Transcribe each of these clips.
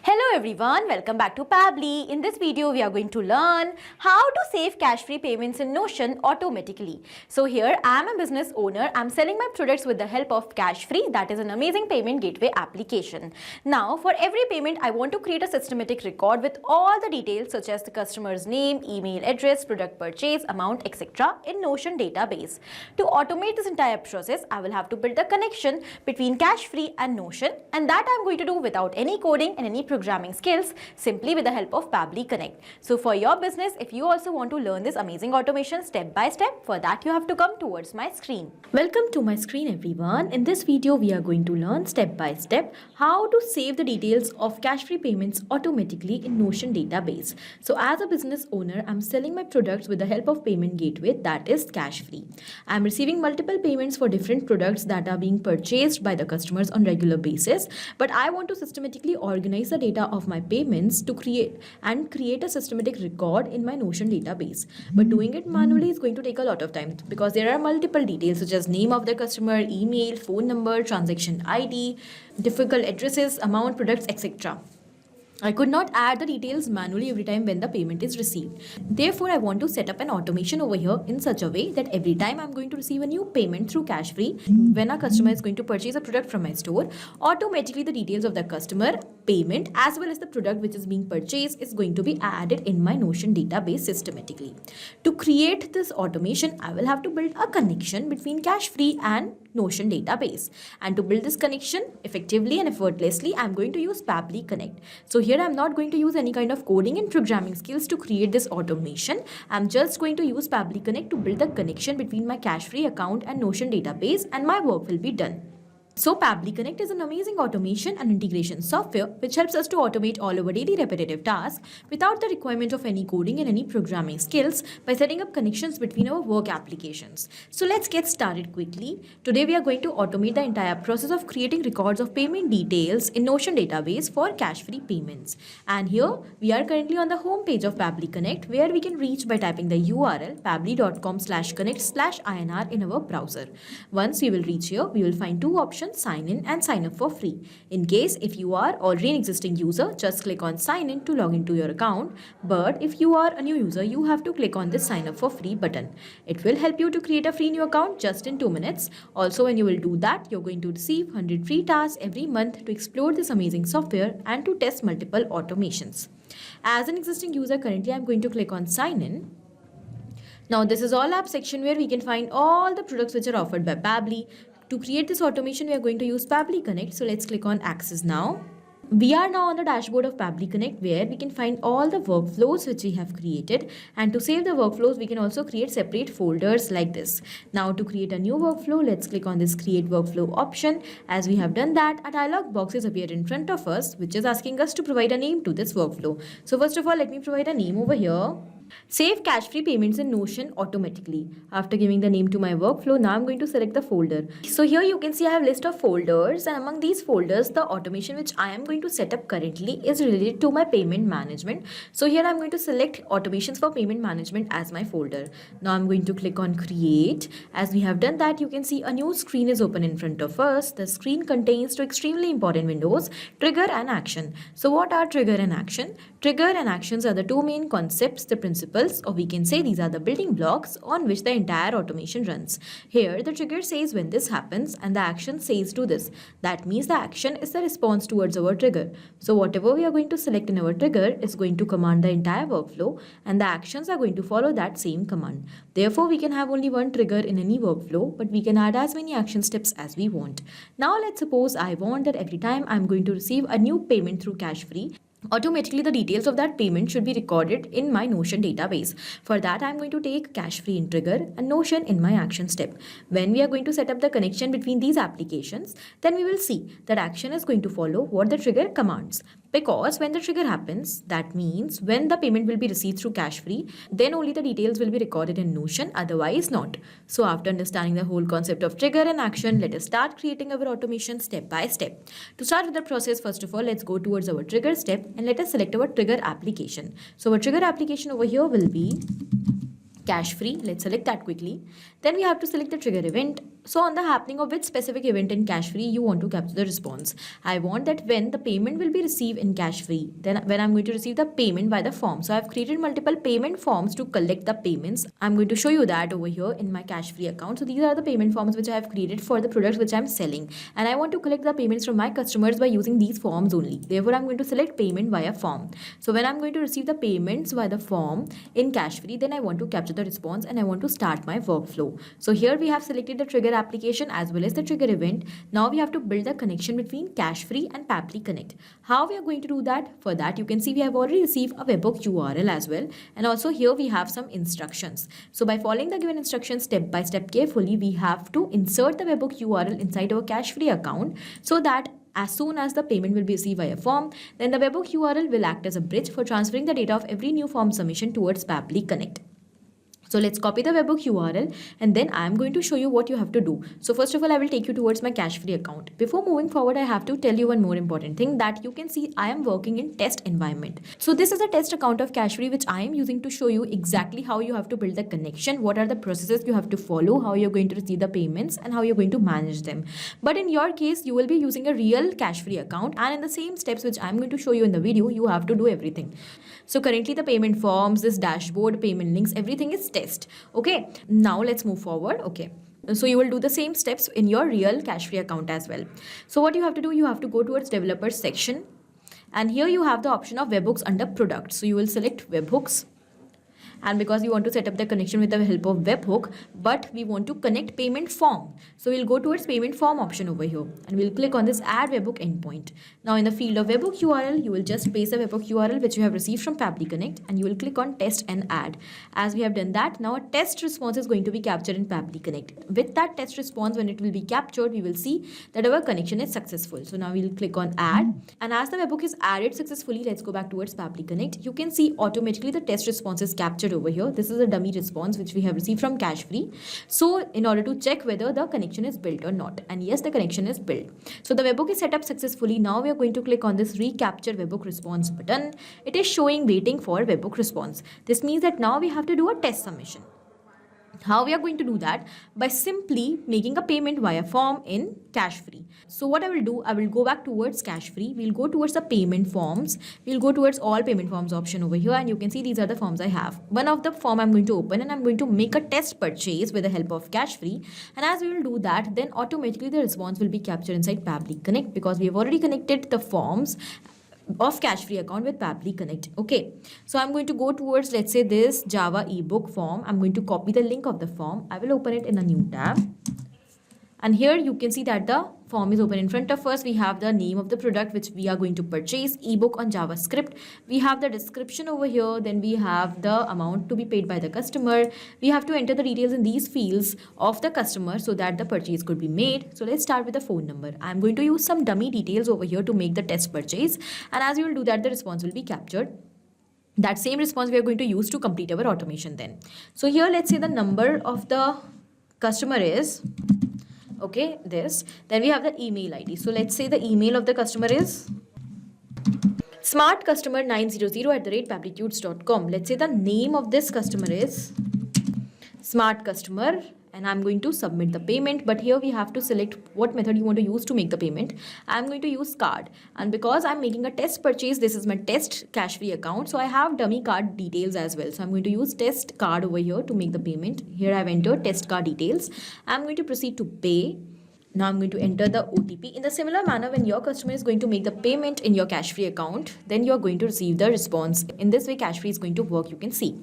Hello everyone, welcome back to Pabbly. In this video, we are going to learn how to save cash-free payments in Notion automatically. So here, I am a business owner. I am selling my products with the help of Cashfree, that is an amazing payment gateway application. Now, for every payment, I want to create a systematic record with all the details such as the customer's name, email address, product purchase, amount, etc. in Notion database. To automate this entire process, I will have to build a connection between Cashfree and Notion, and that I am going to do without any coding and any programming skills, simply with the help of Pabbly Connect. So for your business, if you also want to learn this amazing automation step by step, for that you have to come towards my screen. Welcome to my screen everyone. In this video, we are going to learn step by step how to save the details of cash-free payments automatically in Notion database. So as a business owner, I'm selling my products with the help of payment gateway, that is Cashfree. I'm receiving multiple payments for different products that are being purchased by the customers on regular basis, but I want to systematically organize the data of my payments to create a systematic record in my Notion database. But doing it manually is going to take a lot of time because there are multiple details such as name of the customer, email, phone number, transaction ID, difficult addresses, amount, products, etc. I could not add the details manually every time when the payment is received. Therefore, I want to set up an automation over here in such a way that every time I'm going to receive a new payment through Cashfree, when a customer is going to purchase a product from my store, automatically the details of the customer, payment, as well as the product which is being purchased is going to be added in my Notion database systematically. To create this automation, I will have to build a connection between Cashfree and Notion database. And to build this connection effectively and effortlessly, I'm going to use Pabbly Connect. So here I'm not going to use any kind of coding and programming skills to create this automation. I'm just going to use Pabbly Connect to build the connection between my Cashfree account and Notion database, and my work will be done. So Pabbly Connect is an amazing automation and integration software which helps us to automate all our daily repetitive tasks without the requirement of any coding and any programming skills by setting up connections between our work applications. So let's get started quickly. Today we are going to automate the entire process of creating records of payment details in Notion database for cash-free payments. And here we are currently on the home page of Pabbly Connect, where we can reach by typing the URL pabbly.com/connect/INR in our browser. Once we will reach here, we will find two options: sign in and sign up for free. In case if you are already an existing user, just click on sign in to log into your account. But if you are a new user, you have to click on this sign up for free button. It will help you to create a free new account just in 2 minutes. Also, when you will do that, you're going to receive 100 free tasks every month to explore this amazing software and to test multiple automations. As an existing user, currently I'm going to click on sign in. Now this is all app section where we can find all the products which are offered by Pabbly. To create this automation, we are going to use Pabbly Connect. So let's click on Access Now. We are now on the dashboard of Pabbly Connect, where we can find all the workflows which we have created. And to save the workflows, we can also create separate folders like this. Now to create a new workflow, let's click on this Create Workflow option. As we have done that, a dialog box is appeared in front of us, which is asking us to provide a name to this workflow. So first of all, let me provide a name over here. Save cash-free payments in Notion automatically. After giving the name to my workflow, now I'm going to select the folder. So here you can see I have a list of folders, and among these folders, the automation which I am going to set up currently is related to my payment management. So here I'm going to select automations for payment management as my folder. Now I'm going to click on Create. As we have done that, you can see a new screen is open in front of us. The screen contains two extremely important windows: Trigger and Action. So what are Trigger and Action? Trigger and actions are the two main concepts, the principles, or we can say these are the building blocks on which the entire automation runs. Here, the trigger says when this happens and the action says do this. That means the action is the response towards our trigger. So whatever we are going to select in our trigger is going to command the entire workflow, and the actions are going to follow that same command. Therefore, we can have only one trigger in any workflow, but we can add as many action steps as we want. Now let's suppose I want that every time I'm going to receive a new payment through Cashfree, automatically the details of that payment should be recorded in my Notion database. For that, I'm going to take Cashfree in trigger and Notion in my action step. When we are going to set up the connection between these applications, then we will see that action is going to follow what the trigger commands. Because when the trigger happens, that means when the payment will be received through Cashfree, then only the details will be recorded in Notion, otherwise not. So after understanding the whole concept of trigger and action, let us start creating our automation step by step. To start with the process, first of all, let's go towards our trigger step and let us select our trigger application. So our trigger application over here will be Cashfree. Let's select that quickly. Then we have to select the trigger event. So on the happening of which specific event in Cashfree you want to capture the response. I want that when the payment will be received in Cashfree, then when I'm going to receive the payment by the form. So I've created multiple payment forms to collect the payments. I'm going to show you that over here in my Cashfree account. So these are the payment forms which I have created for the products which I'm selling. And I want to collect the payments from my customers by using these forms only. Therefore, I'm going to select payment via form. So when I'm going to receive the payments via the form in Cashfree, then I want to capture the response and I want to start my workflow. So here we have selected the trigger application as well as the trigger event. Now we have to build a connection between Cashfree and Pabbly Connect. How we are going to do that? For that, you can see we have already received a webhook URL as well. And also here we have some instructions. So by following the given instructions step by step carefully, we have to insert the webhook URL inside our Cashfree account so that as soon as the payment will be received via form, then the webhook URL will act as a bridge for transferring the data of every new form submission towards Pabbly Connect. So let's copy the webhook URL and then I'm going to show you what you have to do. So first of all, I will take you towards my Cashfree account. Before moving forward, I have to tell you one more important thing that you can see I am working in test environment. So this is a test account of Cashfree which I am using to show you exactly how you have to build the connection, what are the processes you have to follow, how you're going to receive the payments and how you're going to manage them. But in your case, you will be using a real Cashfree account and in the same steps which I'm going to show you in the video, you have to do everything. So currently the payment forms, this dashboard, payment links, everything is test. Okay, now let's move forward. Okay. So you will do the same steps in your real Cashfree account as well. So what you have to do, you have to go towards developers section. And here you have the option of webhooks under products. So you will select webhooks. And because we want to set up the connection with the help of webhook, but we want to connect payment form. So we'll go towards payment form option over here and we'll click on this add webhook endpoint. Now in the field of webhook URL, you will just paste the webhook URL which you have received from Pabbly Connect and you will click on test and add. As we have done that, now a test response is going to be captured in Pabbly Connect. With that test response, when it will be captured, we will see that our connection is successful. So now we'll click on add and as the webhook is added successfully, let's go back towards Pabbly Connect. You can see automatically the test response is captured over here. This is a dummy response which we have received from Cashfree. So in order to check whether the connection is built or not, and yes, the connection is built. So the webhook is set up successfully. Now we are going to click on this recapture webhook response button. It is showing waiting for webhook response. This means that now we have to do a test submission. How we are going to do that? By simply making a payment via form in Cashfree. So what I will do, I will go back towards Cashfree. We'll go towards the payment forms. We'll go towards all payment forms option over here and you can see these are the forms I have. One of the form I'm going to open and I'm going to make a test purchase with the help of Cashfree. And as we will do that, then automatically the response will be captured inside Pabbly Connect because we have already connected the forms of Cashfree account with Pabbly Connect. Okay, so I'm going to go towards, let's say, this Java ebook form. I'm going to copy the link of the form. I will open it in a new tab. And here you can see that the form is open in front of us. We have the name of the product which we are going to purchase, ebook on JavaScript. We have the description over here. Then we have the amount to be paid by the customer. We have to enter the details in these fields of the customer so that the purchase could be made. So let's start with the phone number. I'm going to use some dummy details over here to make the test purchase. And as you will do that, the response will be captured. That same response we are going to use to complete our automation then. So here, let's say the number of the customer is, okay, this. Then we have the email ID. So let's say the email of the customer is smartcustomer900@pabblytudes.com. Let's say the name of this customer is smart customer and I'm going to submit the payment. But here we have to select what method you want to use to make the payment. I'm going to use card. And because I'm making a test purchase, this is my test Cashfree account. So I have dummy card details as well. So I'm going to use test card over here to make the payment. Here I've entered test card details. I'm going to proceed to pay. Now I'm going to enter the OTP. In the similar manner, when your customer is going to make the payment in your Cashfree account, then you're going to receive the response. In this way, Cashfree is going to work, you can see.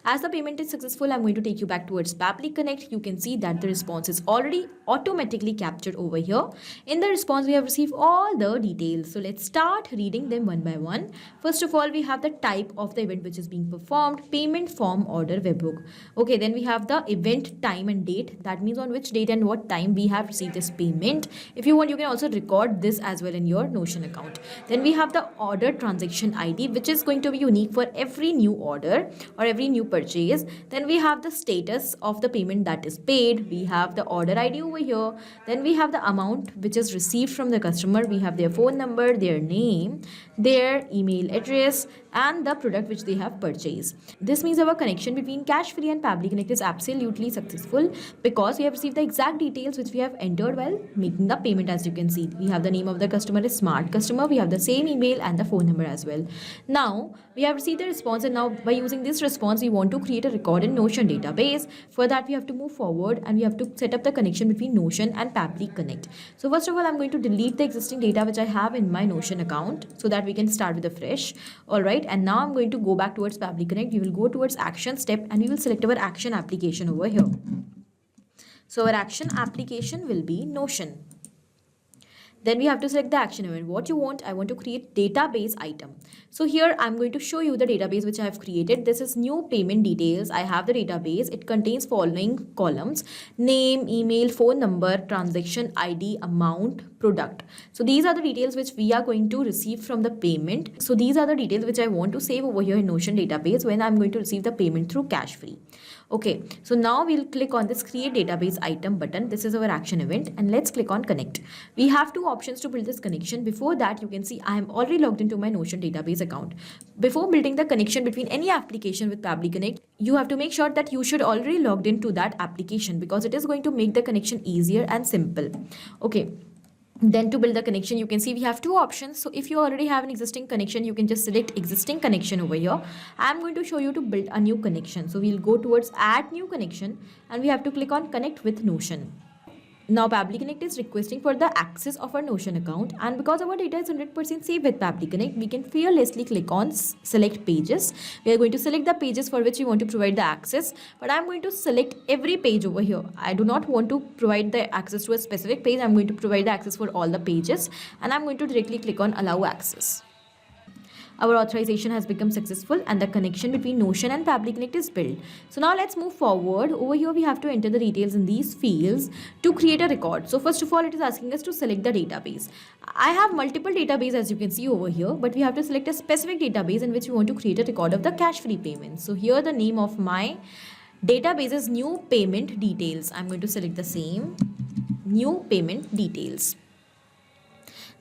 As the payment is successful, I'm going to take you back towards Pabbly Connect. You can see that the response is already automatically captured over here. In the response, we have received all the details. So let's start reading them one by one. First of all, we have the type of the event which is being performed, payment form order webhook. Okay, then we have the event time and date. That means on which date and what time we have received this of payment. If you want, you can also record this as well in your Notion account. Then we have the order transaction ID, which is going to be unique for every new order or every new purchase. Then we have the status of the payment that is paid. We have the order ID over here. Then we have the amount which is received from the customer. We have their phone number, their name, their email address, and the product which they have purchased. This means our connection between Cashfree and Pabbly Connect is absolutely successful because we have received the exact details which we have entered while making the payment. As you can see, we have the name of the customer is Smart Customer. We have the same email and the phone number as well. Now we have received the response, and now by using this response we want to create a record in Notion database. For that we have to move forward and we have to set up the connection between Notion and Pabbly Connect. So first of all, I'm going to delete the existing data which I have in my Notion account so that we can start with a fresh. All right, and now I'm going to go back towards Pabbly Connect. We will go towards action step and we will select our action application over here. So our action application will be Notion. Then we have to select the action event. What you want? I want to create database item. So here I'm going to show you the database which I have created. This is new payment details. I have the database. It contains following columns: name, email, phone number, transaction ID, amount, product. So these are the details which we are going to receive from the payment. So these are the details which I want to save over here in Notion database when I'm going to receive the payment through Cashfree. Okay, so now we'll click on this create database item button. This is our action event, and let's click on connect. We have two options to build this connection. Before that, you can see I am already logged into my Notion database account. Before building the connection between any application with Pabbly Connect, you have to make sure that you should already logged into that application because it is going to make the connection easier and simple. Okay. Then to build the connection, you can see we have two options. So if you already have an existing connection, you can just select existing connection over here. I'm going to show you to build a new connection. So we'll go towards add new connection and we have to click on connect with Notion. Now Pabbly Connect is requesting for the access of our Notion account, and because our data is 100% safe with Pabbly Connect, we can fearlessly click on select pages. We are going to select the pages for which we want to provide the access, but I'm going to select every page over here. I do not want to provide the access to a specific page. I'm going to provide the access for all the pages, and I'm going to directly click on allow access. Our authorization has become successful and the connection between Notion and Pabbly Connect is built. So now let's move forward. Over here we have to enter the details in these fields to create a record. So first of all, it is asking us to select the database. I have multiple databases as you can see over here, but we have to select a specific database in which we want to create a record of the cash-free payments. So here the name of my database is new payment details. I'm going to select the same new payment details.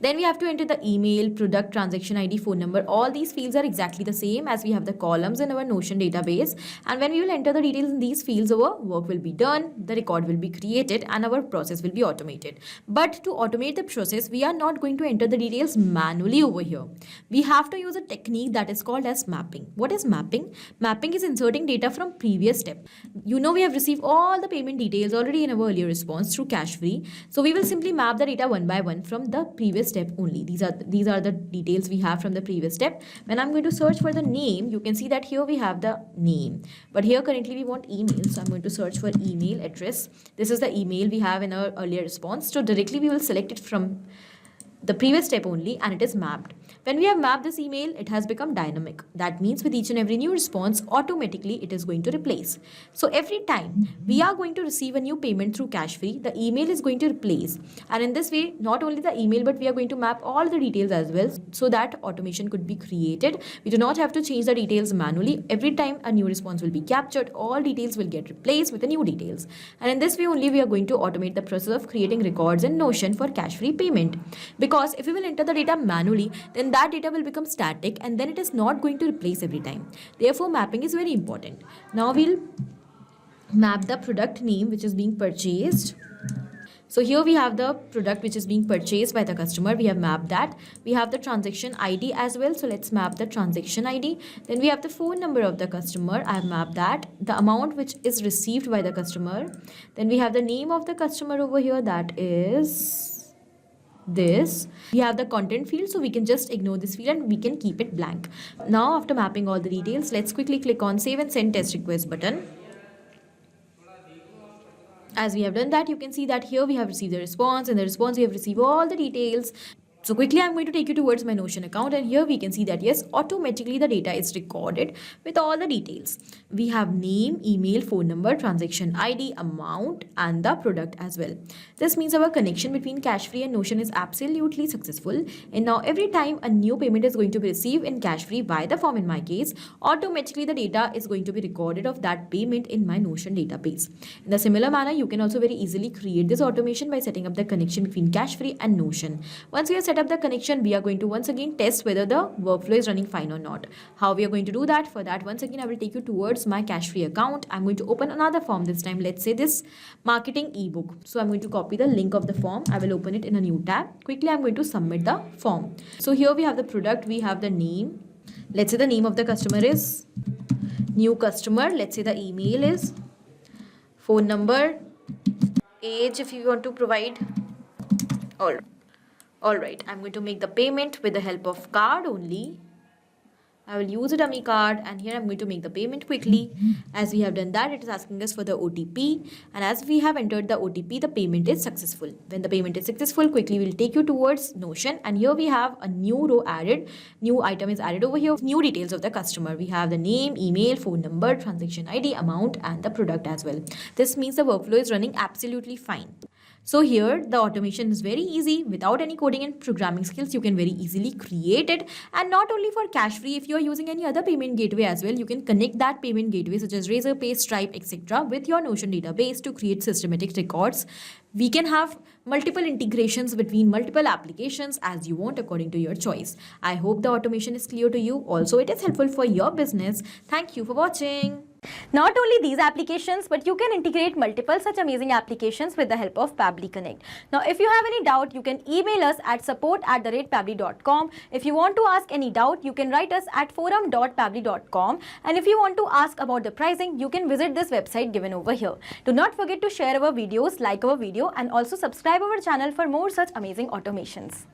Then we have to enter the email, product, transaction ID, phone number. All these fields are exactly the same as we have the columns in our Notion database. And when we will enter the details in these fields, our work will be done, the record will be created, and our process will be automated. But to automate the process, we are not going to enter the details manually over here. We have to use a technique that is called as mapping. What is mapping? Mapping is inserting data from previous step. You know we have received all the payment details already in our earlier response through Cashfree. So we will simply map the data one by one from the previous step only. These are the details we have from the previous step. When I'm going to search for the name, you can see that here we have the name, but here currently we want email, so I'm going to search for email address. This is the email we have in our earlier response, so directly we will select it from the previous step only and it is mapped. When we have mapped this email, it has become dynamic. That means with each and every new response, automatically it is going to replace. So every time we are going to receive a new payment through Cashfree, the email is going to replace. And in this way, not only the email, but we are going to map all the details as well so that automation could be created. We do not have to change the details manually. Every time a new response will be captured, all details will get replaced with the new details. And in this way only, we are going to automate the process of creating records in Notion for Cashfree payment. Because if we will enter the data manually, then that data will become static and then it is not going to replace every time. Therefore, mapping is very important. Now we'll map the product name which is being purchased. So here we have the product which is being purchased by the customer. We have mapped that. We have the transaction ID as well. So let's map the transaction ID. Then we have the phone number of the customer. I have mapped that. The amount which is received by the customer. Then we have the name of the customer over here. That is this. We have the content field, so we can just ignore this field and we can keep it blank. Now after mapping all the details, let's quickly click on save and send test request button. As we have done that, you can see that here we have received the response. In the response we have received all the details. So quickly I'm going to take you towards my Notion account, and here we can see that yes, automatically the data is recorded with all the details. We have name, email, phone number, transaction ID, amount and the product as well. This means our connection between Cashfree and Notion is absolutely successful, and now every time a new payment is going to be received in Cashfree by the form in my case, automatically the data is going to be recorded of that payment in my Notion database. In a similar manner, you can also very easily create this automation by setting up the connection between Cashfree and Notion. Once we have set up the connection, we are going to once again test whether the workflow is running fine or not. How we are going to do that? For that, once again, I will take you towards my Cashfree account. I'm going to open another form this time. Let's say this marketing ebook. So I'm going to copy the link of the form. I will open it in a new tab. Quickly, I'm going to submit the form. So here we have the product. We have the name. Let's say the name of the customer is new customer. Let's say the email is, phone number, age if you want to provide. All right, I'm going to make the payment with the help of card only. I will use a dummy card, and here I'm going to make the payment quickly. As we have done that, it is asking us for the OTP, and as we have entered the OTP, the payment is successful. When the payment is successful, quickly we'll take you towards Notion, and here we have a new row added. New item is added over here. New details of the customer. We have the name, email, phone number, transaction ID, amount and the product as well. This means the workflow is running absolutely fine. So here the automation is very easy. Without any coding and programming skills, you can very easily create it. And not only for Cashfree, if you are using any other payment gateway as well, you can connect that payment gateway such as Razorpay, Stripe, etc. with your Notion database to create systematic records. We can have multiple integrations between multiple applications as you want according to your choice. I hope the automation is clear to you. Also, it is helpful for your business. Thank you for watching. Not only these applications, but you can integrate multiple such amazing applications with the help of Pabbly Connect. Now, if you have any doubt, you can email us at support@pabbly.com. If you want to ask any doubt, you can write us at forum.pabbly.com. And if you want to ask about the pricing, you can visit this website given over here. Do not forget to share our videos, like our video, and also subscribe our channel for more such amazing automations.